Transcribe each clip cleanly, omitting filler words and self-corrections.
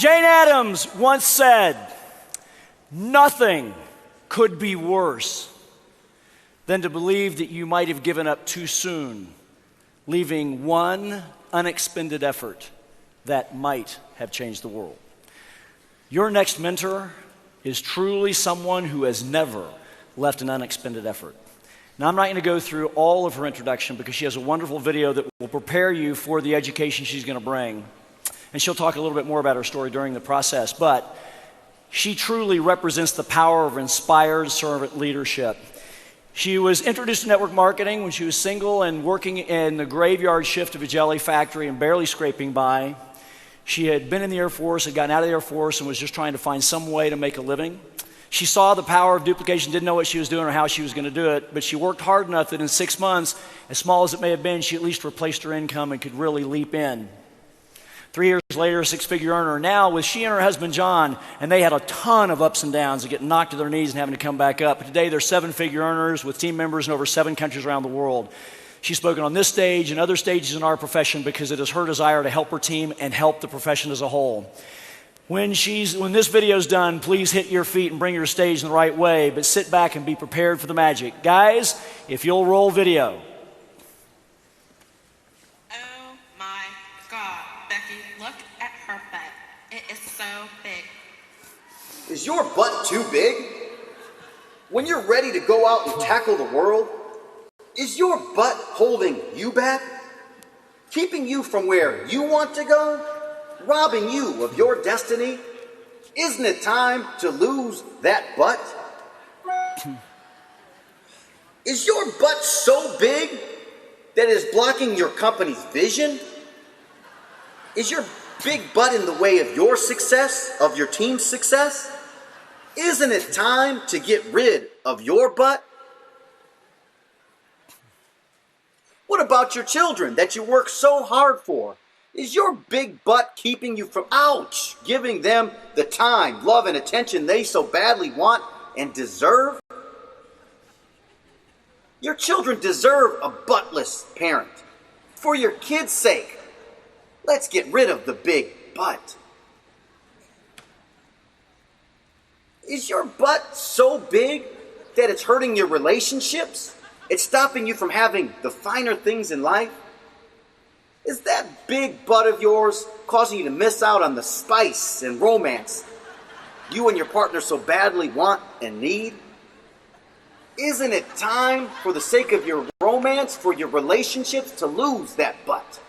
Jane Addams once said, "Nothing could be worse than to believe that you might have given up too soon, leaving one unexpended effort that might have changed the world." Your next mentor is truly someone who has never left an unexpended effort. Now, I'm not going to go through all of her introduction because she has a wonderful video that will prepare you for the education she's going to bring. And she'll talk a little bit more about her story during the process. But she truly represents the power of inspired servant leadership. She was introduced to network marketing when she was single and working in the graveyard shift of a jelly factory and barely scraping by. She had been in the Air Force, had gotten out of the Air Force, and was just trying to find some way to make a living. She saw the power of duplication, didn't know what she was doing or how she was going to do it, but she worked hard enough that in 6 months, as small as it may have been, she at least replaced her income and could really leap in. 3 years later, a six-figure earner. Now, with she and her husband, John, and they had a ton of ups and downs of getting knocked to their knees and having to come back up. But today, they're 7-figure earners with team members in over 7 countries around the world. She's spoken on this stage and other stages in our profession because it is her desire to help her team and help the profession as a whole. When this video's done, please hit your feet and bring your stage in the right way, but sit back and be prepared for the magic. Guys, if you'll roll video. Oh my God, Becky, look at her butt. It is so big. Is your butt too big? When you're ready to go out and tackle the world, is your butt holding you back? Keeping you from where you want to go? Robbing you of your destiny? Isn't it time to lose that butt? Is your butt so big that it's blocking your company's vision? Is your big butt in the way of your success, of your team's success? Isn't it time to get rid of your butt? What about your children that you work so hard for? Is your big butt keeping you from, giving them the time, love, and attention they so badly want and deserve? Your children deserve a buttless parent. For your kids' sake, let's get rid of the big butt. Is your butt so big that it's hurting your relationships? It's stopping you from having the finer things in life? Is that big butt of yours causing you to miss out on the spice and romance you and your partner so badly want and need? Isn't it time, for the sake of your romance, for your relationships, to lose that butt?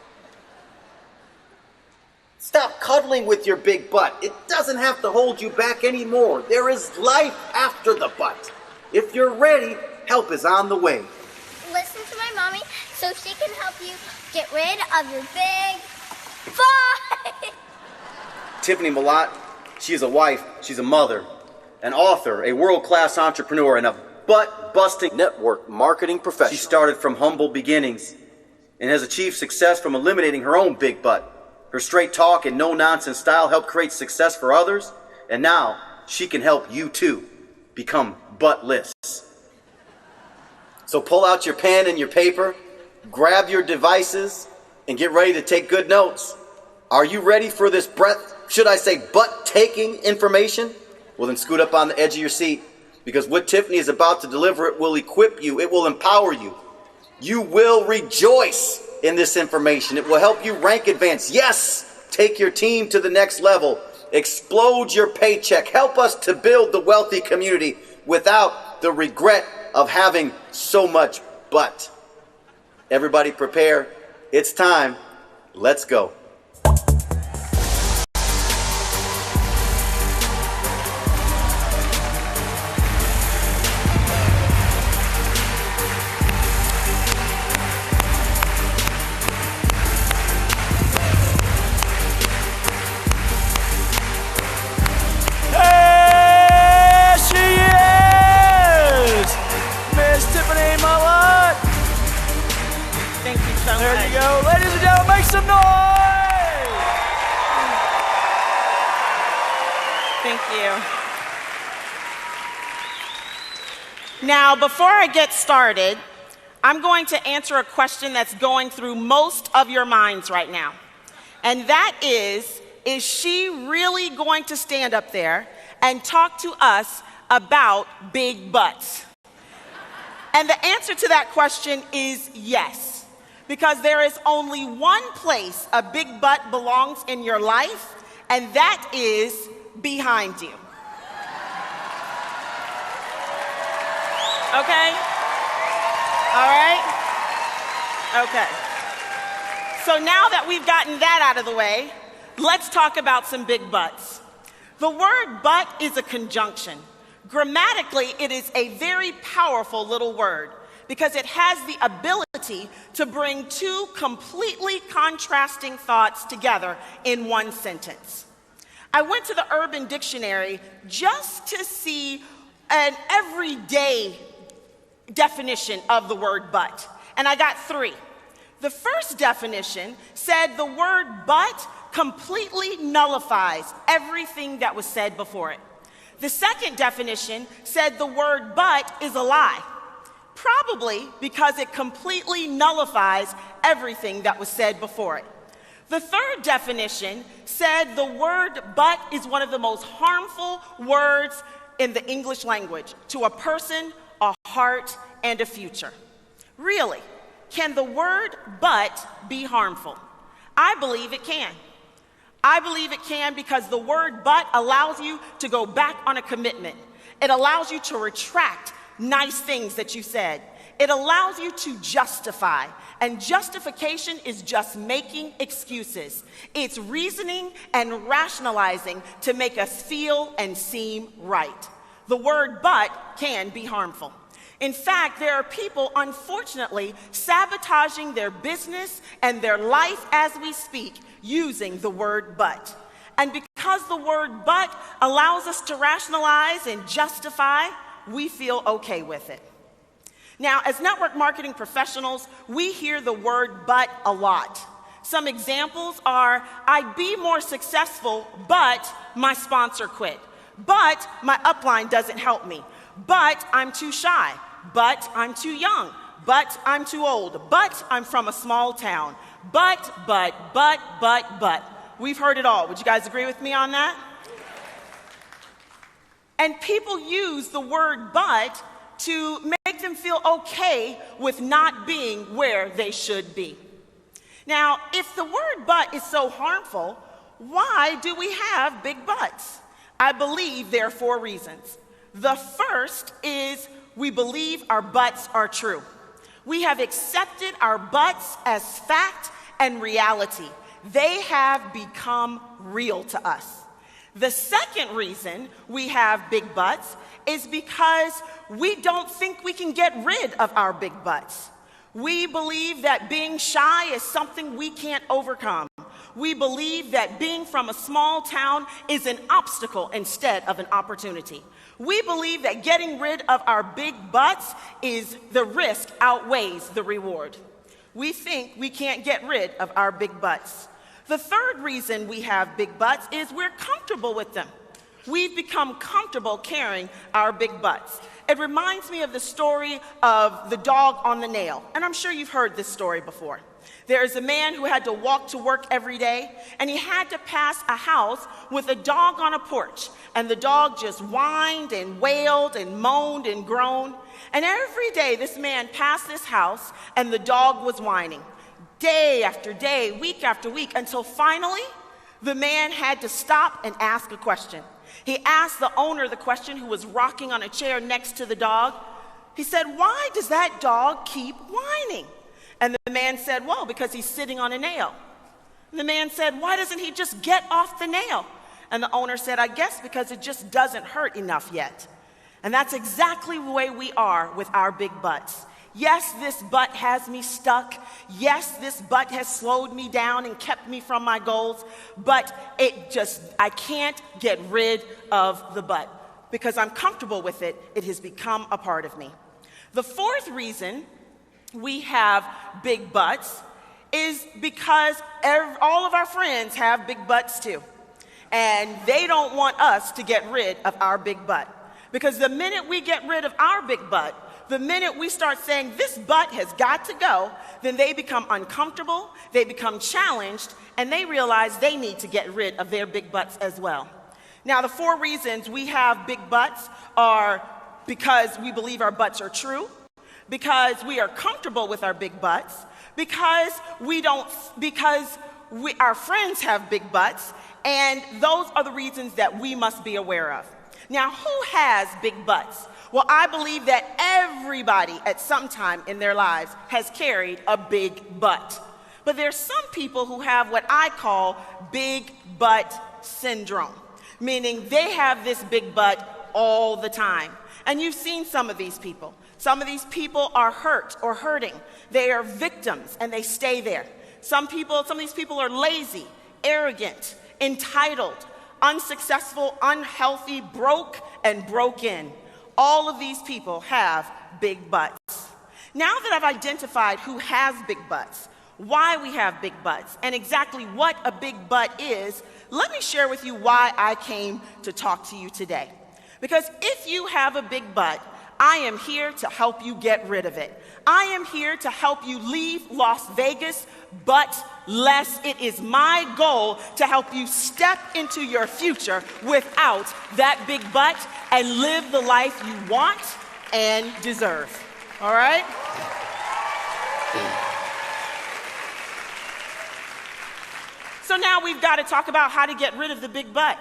Stop cuddling with your big butt. It doesn't have to hold you back anymore. There is life after the butt. If you're ready, help is on the way. Listen to my mommy so she can help you get rid of your big butt. Tiffany Malott, she is a wife, she's a mother, an author, a world-class entrepreneur, and a butt-busting network marketing professional. She started from humble beginnings and has achieved success from eliminating her own big butt. Her straight talk and no-nonsense style helped create success for others, and now she can help you too become buttless. So pull out your pen and your paper, grab your devices, and get ready to take good notes. Are you ready for this butt-taking information? Well, then scoot up on the edge of your seat, because what Tiffany is about to deliver, it will equip you, it will empower you. You will rejoice in this information. It will help you rank advance. Yes, take your team to the next level. Explode your paycheck. Help us to build the wealthy community without the regret of having so much butt. Everybody prepare. It's time. Let's go. There you go. Ladies and gentlemen, make some noise! Thank you. Now, before I get started, I'm going to answer a question that's going through most of your minds right now. And that is is she really going to stand up there and talk to us about big butts? And the answer to that question is yes, because there is only one place a big butt belongs in your life, and that is behind you. Okay? All right? Okay. So now that we've gotten that out of the way, let's talk about some big butts. The word but is a conjunction. Grammatically, it is a very powerful little word because it has the ability to bring two completely contrasting thoughts together in one sentence. I went to the Urban Dictionary just to see an everyday definition of the word but, and I got 3. The first definition said the word but completely nullifies everything that was said before it. The second definition said the word but is a lie, probably because it completely nullifies everything that was said before it. The third definition said the word but is one of the most harmful words in the English language to a person, a heart, and a future. Really, can the word but be harmful? I believe it can. I believe it can because the word but allows you to go back on a commitment. It allows you to retract nice things that you said. It allows you to justify. And justification is just making excuses. It's reasoning and rationalizing to make us feel and seem right. The word but can be harmful. In fact, there are people, unfortunately, sabotaging their business and their life as we speak using the word but. And because the word but allows us to rationalize and justify, we feel okay with it. Now, as network marketing professionals, we hear the word but a lot. Some examples are, I'd be more successful, but my sponsor quit. But my upline doesn't help me. But I'm too shy. But I'm too young. But I'm too old. But I'm from a small town. But. We've heard it all. Would you guys agree with me on that? And people use the word but to make them feel okay with not being where they should be. Now, if the word but is so harmful, why do we have big butts? I believe there are 4 reasons. The first is we believe our butts are true. We have accepted our butts as fact and reality. They have become real to us. The second reason we have big butts is because we don't think we can get rid of our big butts. We believe that being shy is something we can't overcome. We believe that being from a small town is an obstacle instead of an opportunity. We believe that getting rid of our big butts is the risk outweighs the reward. We think we can't get rid of our big butts. The third reason we have big butts is we're comfortable with them. We've become comfortable carrying our big butts. It reminds me of the story of the dog on the nail, and I'm sure you've heard this story before. There is a man who had to walk to work every day, and he had to pass a house with a dog on a porch, and the dog just whined and wailed and moaned and groaned. And every day this man passed this house, and the dog was whining, day after day, week after week, until finally the man had to stop and ask a question. He asked the owner the question, who was rocking on a chair next to the dog. He said, "Why does that dog keep whining?" And the man said, "Well, because he's sitting on a nail." And the man said, "Why doesn't he just get off the nail?" And the owner said, "I guess because it just doesn't hurt enough yet." And that's exactly the way we are with our big butts. Yes, this butt has me stuck. Yes, this butt has slowed me down and kept me from my goals. But I can't get rid of the butt. Because I'm comfortable with it, it has become a part of me. The fourth reason we have big butts is because all of our friends have big butts too. And they don't want us to get rid of our big butt. Because the minute we get rid of our big butt, the minute we start saying this butt has got to go, then they become uncomfortable, they become challenged, and they realize they need to get rid of their big butts as well. Now, the 4 reasons we have big butts are because we believe our butts are true, because we are comfortable with our big butts, because our friends have big butts, and those are the reasons that we must be aware of. Now, who has big butts? Well, I believe that everybody at some time in their lives has carried a big butt. But there's some people who have what I call big butt syndrome, meaning they have this big butt all the time. And you've seen some of these people. Some of these people are hurt or hurting. They are victims and they stay there. Some of these people are lazy, arrogant, entitled, unsuccessful, unhealthy, broke, and broken. All of these people have big butts. Now that I've identified who has big butts, why we have big butts, and exactly what a big butt is, let me share with you why I came to talk to you today. Because if you have a big butt, I am here to help you get rid of it. I am here to help you leave Las Vegas buttless. It is my goal to help you step into your future without that big butt and live the life you want and deserve. All right? So now we've got to talk about how to get rid of the big butt.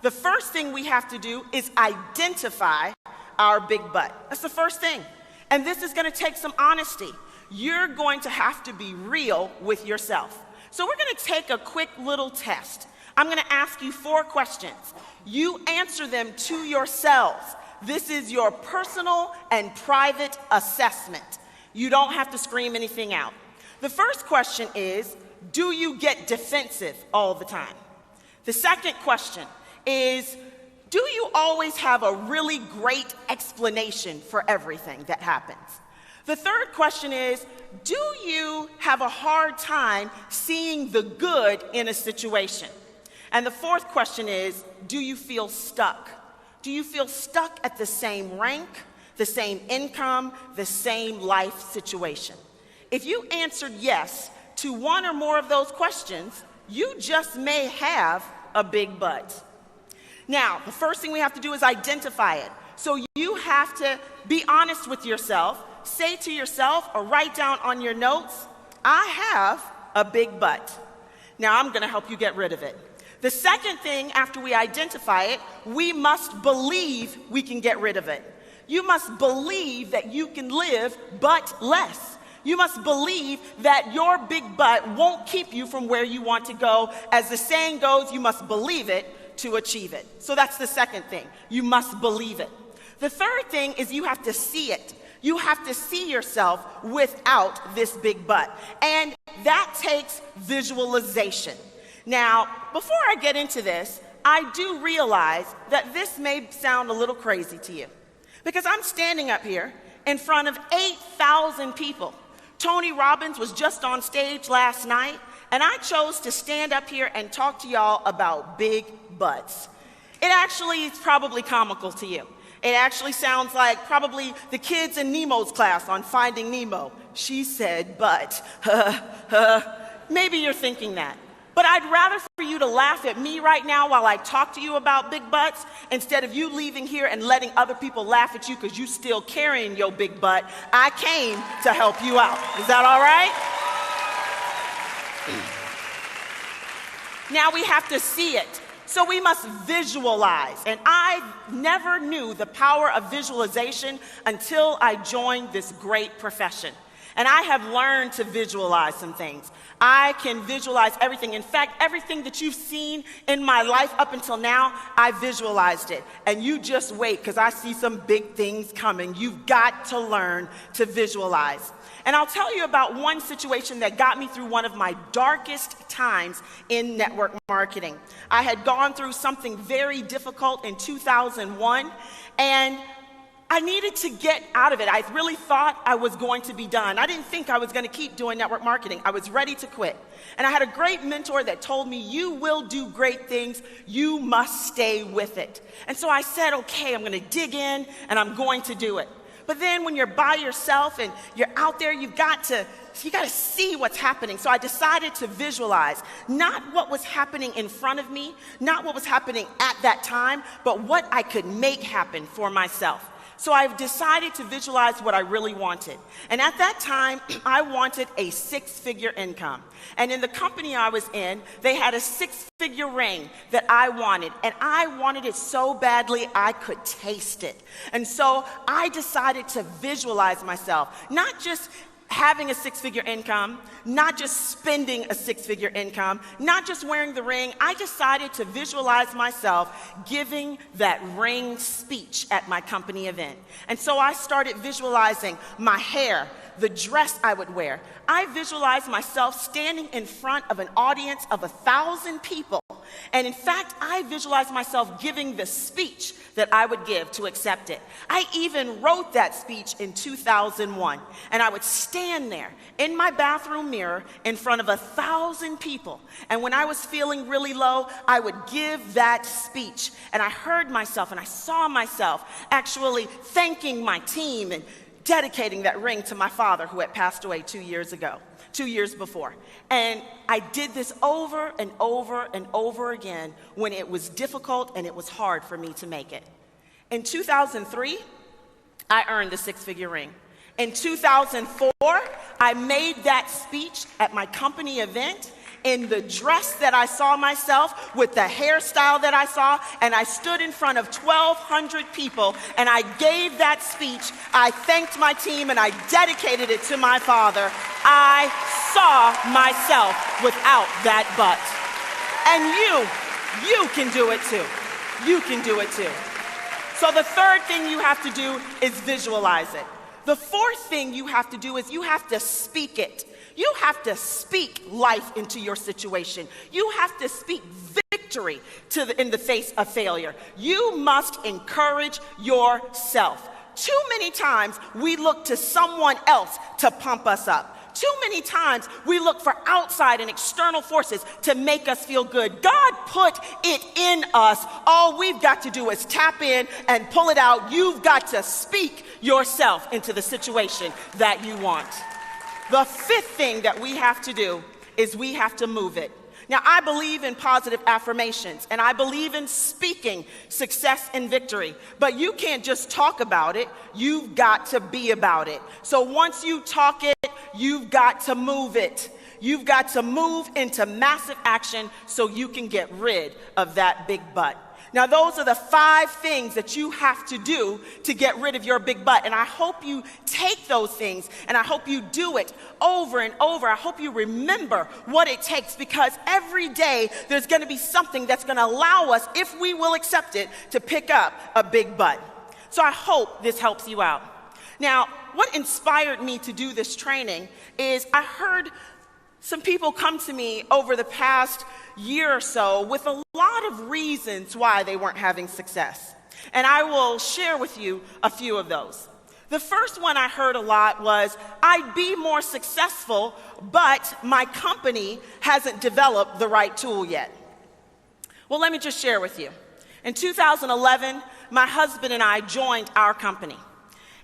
The first thing we have to do is identify our big butt. That's the first thing. And this is going to take some honesty. You're going to have to be real with yourself. So we're going to take a quick little test. I'm going to ask you 4 questions. You answer them to yourselves. This is your personal and private assessment. You don't have to scream anything out. The first question is, do you get defensive all the time? The second question is, do you always have a really great explanation for everything that happens? The third question is, do you have a hard time seeing the good in a situation? And the fourth question is, do you feel stuck? Do you feel stuck at the same rank, the same income, the same life situation? If you answered yes to one or more of those questions, you just may have a big butt. Now, the first thing we have to do is identify it. So you have to be honest with yourself. Say to yourself or write down on your notes, I have a big butt. Now, I'm going to help you get rid of it. The second thing, after we identify it, we must believe we can get rid of it. You must believe that you can live buttless. You must believe that your big butt won't keep you from where you want to go. As the saying goes, you must believe it to achieve it. So that's the second thing. You must believe it. The third thing is you have to see it. You have to see yourself without this big butt. And that takes visualization. Now, before I get into this, I do realize that this may sound a little crazy to you. Because I'm standing up here in front of 8,000 people. Tony Robbins was just on stage last night, and I chose to stand up here and talk to y'all about big butts. It actually is probably comical to you. It actually sounds like probably the kids in Nemo's class on Finding Nemo. She said butt. Maybe you're thinking that. But I'd rather for you to laugh at me right now while I talk to you about big butts instead of you leaving here and letting other people laugh at you because you're still carrying your big butt. I came to help you out. Is that all right? Now we have to see it. So we must visualize. And I never knew the power of visualization until I joined this great profession. And I have learned to visualize some things. I can visualize everything. In fact, everything that you've seen in my life up until now, I visualized it. And you just wait, because I see some big things coming. You've got to learn to visualize. And I'll tell you about one situation that got me through one of my darkest times in network marketing. I had gone through something very difficult in 2001, and I needed to get out of it. I really thought I was going to be done. I didn't think I was going to keep doing network marketing. I was ready to quit. And I had a great mentor that told me, you will do great things. You must stay with it. And so I said, okay, I'm going to dig in and I'm going to do it. But then when you're by yourself and you're out there, you got to see what's happening. So I decided to visualize not what was happening in front of me, not what was happening at that time, but what I could make happen for myself. So I've decided to visualize what I really wanted. And at that time, I wanted a 6-figure income. And in the company I was in, they had a 6-figure ring that I wanted. And I wanted it so badly, I could taste it. And so I decided to visualize myself, not just having a 6-figure income, not just spending a 6-figure income, not just wearing the ring. I decided to visualize myself giving that ring speech at my company event. And so I started visualizing my hair, the dress I would wear. I visualized myself standing in front of an audience of 1,000 people. And in fact, I visualized myself giving the speech that I would give to accept it. I even wrote that speech in 2001. And I would stand there in my bathroom mirror in front of 1,000 people. And when I was feeling really low, I would give that speech. And I heard myself and I saw myself actually thanking my team and dedicating that ring to my father, who had passed away 2 years before. And I did this over and over and over again when it was difficult and it was hard for me to make it. In 2003, I earned the 6-figure ring. In 2004, I made that speech at my company event in the dress that I saw myself, with the hairstyle that I saw, and I stood in front of 1,200 people and I gave that speech. I thanked my team and I dedicated it to my father. I saw myself without that butt. And you can do it too. You can do it too. So the third thing you have to do is visualize it. The fourth thing you have to do is you have to speak it. You have to speak life into your situation. You have to speak victory in the face of failure. You must encourage yourself. Too many times we look to someone else to pump us up. Too many times we look for outside and external forces to make us feel good. God put it in us. All we've got to do is tap in and pull it out. You've got to speak yourself into the situation that you want. The fifth thing that we have to do is we have to move it. Now, I believe in positive affirmations, and I believe in speaking success and victory. But you can't just talk about it. You've got to be about it. So once you talk it, you've got to move it. You've got to move into massive action so you can get rid of that big butt. Now, those are the 5 things that you have to do to get rid of your big butt. And I hope you take those things and I hope you do it over and over. I hope you remember what it takes, because every day there's going to be something that's going to allow us, if we will accept it, to pick up a big butt. So I hope this helps you out. Now, what inspired me to do this training is I heard some people come to me over the past year or so with a lot of reasons why they weren't having success. And I will share with you a few of those. The first one I heard a lot was, I'd be more successful, but my company hasn't developed the right tool yet. Well, let me just share with you. In 2011, my husband and I joined our company.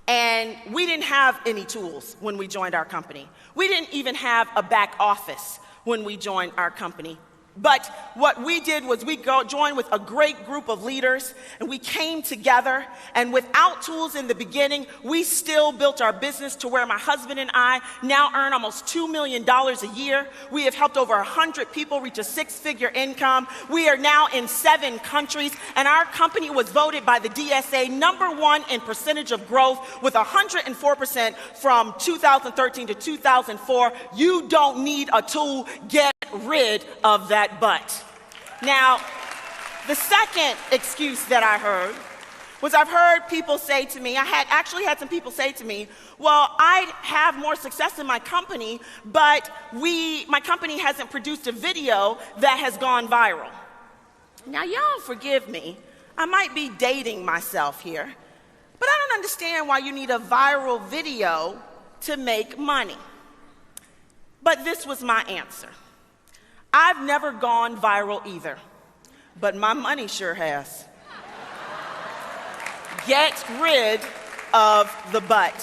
And we didn't have any tools when we joined our company. We didn't even have a back office when we joined our company. But what we did was we joined with a great group of leaders, and we came together, and without tools in the beginning, we still built our business to where my husband and I now earn almost $2 million a year. We have helped over 100 people reach a 6-figure income. We are now in 7 countries, and our company was voted by the DSA #1 in percentage of growth with 104% from 2013 to 2004. You don't need a tool. Get rid of that butt. Now, the second excuse that I heard was, I've heard people say to me, I had some people say to me, well, I have more success in my company, but my company hasn't produced a video that has gone viral. Now, y'all forgive me. I might be dating myself here, but I don't understand why you need a viral video to make money. But this was my answer. I've never gone viral either, but my money sure has. Get rid of the butt.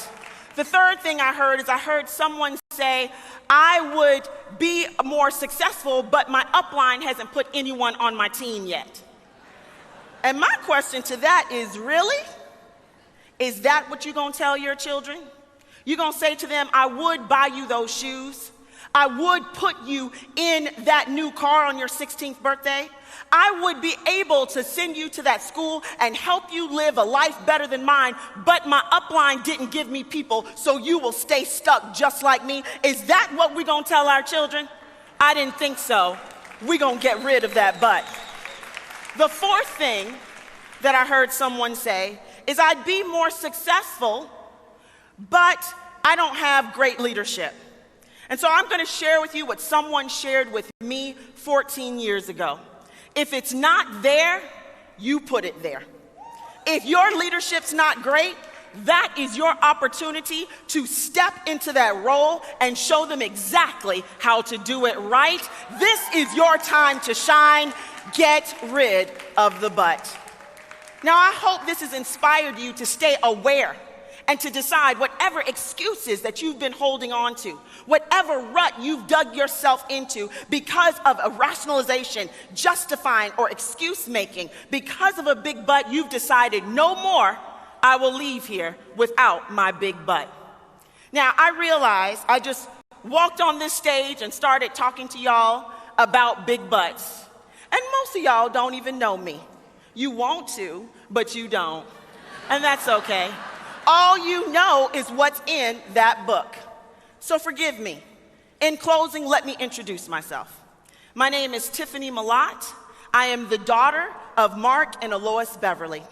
The third thing I heard someone say, I would be more successful, but my upline hasn't put anyone on my team yet. And my question to that is, really? Is that what you're going to tell your children? You're going to say to them, I would buy you those shoes. I would put you in that new car on your 16th birthday. I would be able to send you to that school and help you live a life better than mine, but my upline didn't give me people, so you will stay stuck just like me. Is that what we're going to tell our children? I didn't think so. We're going to get rid of that butt. The fourth thing that I heard someone say is, I'd be more successful, but I don't have great leadership. And so I'm going to share with you what someone shared with me 14 years ago. If it's not there, you put it there. If your leadership's not great, that is your opportunity to step into that role and show them exactly how to do it right. This is your time to shine. Get rid of the butt. Now, I hope this has inspired you to stay aware and to decide whatever excuses that you've been holding on to, whatever rut you've dug yourself into because of a rationalization, justifying, or excuse making, because of a big butt, you've decided, no more, I will leave here without my big butt. Now, I realize I just walked on this stage and started talking to y'all about big butts. And most of y'all don't even know me. You want to, but you don't. And that's okay. All you know is what's in that book. So forgive me. In closing, let me introduce myself. My name is Tiffany Malott. I am the daughter of Mark and Alois Beverly.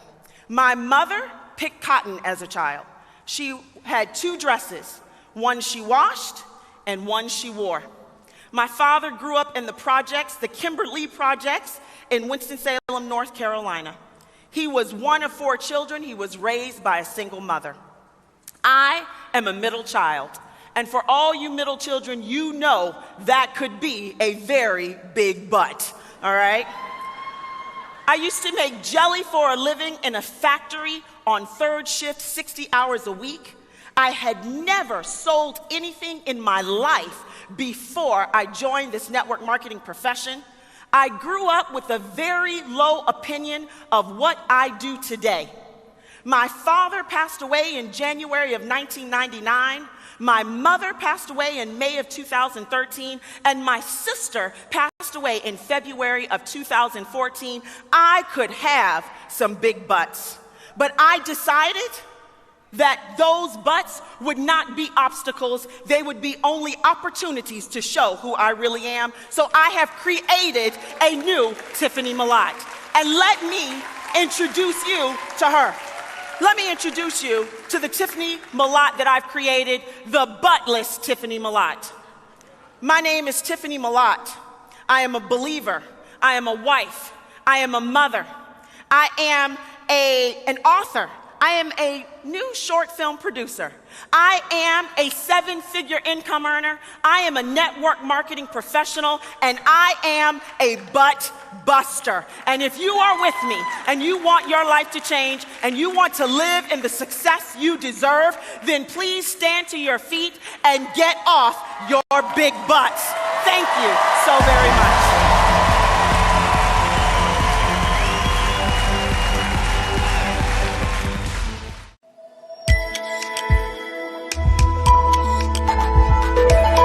My mother picked cotton as a child. She had 2 dresses, one she washed and one she wore. My father grew up in the projects, the Kimberly projects in Winston-Salem, North Carolina. He was one of 4 children. He was raised by a single mother. I am a middle child. And for all you middle children, you know that could be a very big butt, all right? I used to make jelly for a living in a factory on 3rd shift, 60 hours a week. I had never sold anything in my life before I joined this network marketing profession. I grew up with a very low opinion of what I do today. My father passed away in January of 1999. My mother passed away in May of 2013, and my sister passed away in February of 2014. I could have some big butts, but I decided that those butts would not be obstacles. They would be only opportunities to show who I really am. So I have created a new Tiffany Malott. And let me introduce you to her. Let me introduce you to the Tiffany Malott that I've created, the buttless Tiffany Malott. My name is Tiffany Malott. I am a believer. I am a wife. I am a mother. I am an author. I am a new short film producer. I am a 7-figure income earner. I am a network marketing professional, and I am a butt buster. And if you are with me and you want your life to change and you want to live in the success you deserve, then please stand to your feet and get off your big butts. Thank you so very much.